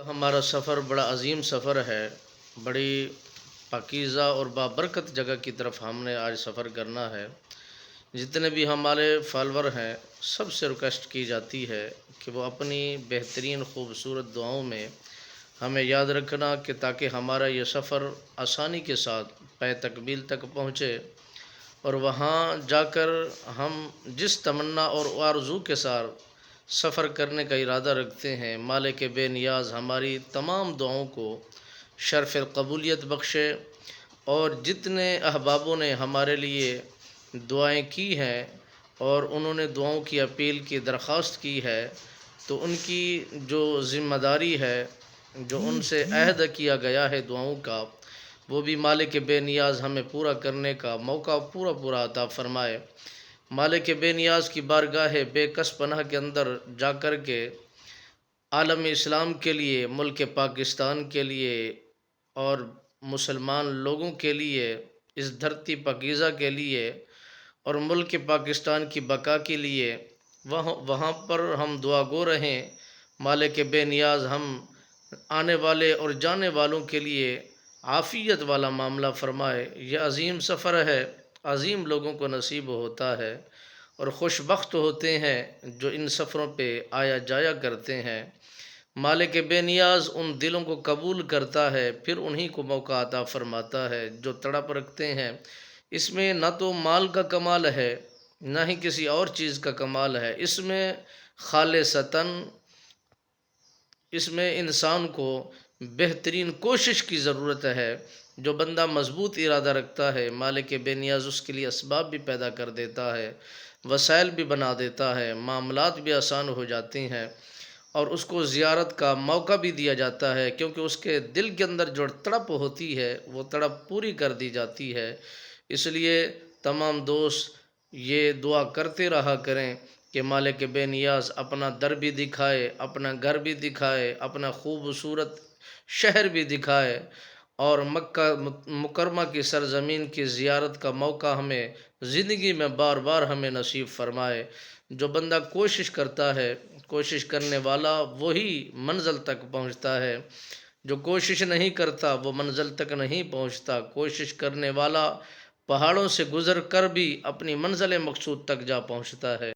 ہمارا سفر بڑا عظیم سفر ہے۔ بڑی پاکیزہ اور بابرکت جگہ کی طرف ہم نے آج سفر کرنا ہے۔ جتنے بھی ہمارے فالور ہیں سب سے ریکویسٹ کی جاتی ہے کہ وہ اپنی بہترین خوبصورت دعاؤں میں ہمیں یاد رکھنا کہ تاکہ ہمارا یہ سفر آسانی کے ساتھ پے تکمیل تک پہنچے اور وہاں جا کر ہم جس تمنا اور آرزو کے ساتھ سفر کرنے کا ارادہ رکھتے ہیں، مالک بے نیاز ہماری تمام دعاؤں کو شرف قبولیت بخشے۔ اور جتنے احبابوں نے ہمارے لیے دعائیں کی ہیں اور انہوں نے دعاؤں کی اپیل کی درخواست کی ہے، تو ان کی جو ذمہ داری ہے، جو ان سے عہد کیا گیا ہے دعاؤں کا، وہ بھی مالک بے نیاز ہمیں پورا کرنے کا موقع پورا عطا فرمائے۔ مالک بے نیاز کی بارگاہ بے کس پناہ کے اندر جا کر کے عالم اسلام کے لیے، ملک پاکستان کے لیے اور مسلمان لوگوں کے لیے، اس دھرتی پاکیزہ کے لیے اور ملک پاکستان کی بقا کے لیے وہاں پر ہم دعا گو رہیں۔ مالک بے نیاز ہم آنے والے اور جانے والوں کے لیے عافیت والا معاملہ فرمائے۔ یہ عظیم سفر ہے، عظیم لوگوں کو نصیب ہوتا ہے اور خوش بخت ہوتے ہیں جو ان سفروں پہ آیا جایا کرتے ہیں۔ مالک بے نیاز ان دلوں کو قبول کرتا ہے، پھر انہی کو موقع عطا فرماتا ہے جو تڑپ رکھتے ہیں۔ اس میں نہ تو مال کا کمال ہے، نہ ہی کسی اور چیز کا کمال ہے، اس میں خالصتاً اس میں انسان کو بہترین کوشش کی ضرورت ہے۔ جو بندہ مضبوط ارادہ رکھتا ہے، مالک بے نیاز اس کے لیے اسباب بھی پیدا کر دیتا ہے، وسائل بھی بنا دیتا ہے، معاملات بھی آسان ہو جاتے ہیں اور اس کو زیارت کا موقع بھی دیا جاتا ہے، کیونکہ اس کے دل کے اندر جو تڑپ ہوتی ہے وہ تڑپ پوری کر دی جاتی ہے۔ اس لیے تمام دوست یہ دعا کرتے رہا کریں کہ مالک بے نیاز اپنا در بھی دکھائے، اپنا گھر بھی دکھائے، اپنا خوبصورت شہر بھی دکھائے اور مکہ مکرمہ کی سرزمین کی زیارت کا موقع ہمیں زندگی میں بار بار ہمیں نصیب فرمائے۔ جو بندہ کوشش کرتا ہے، کوشش کرنے والا وہی منزل تک پہنچتا ہے، جو کوشش نہیں کرتا وہ منزل تک نہیں پہنچتا۔ کوشش کرنے والا پہاڑوں سے گزر کر بھی اپنی منزل مقصود تک جا پہنچتا ہے۔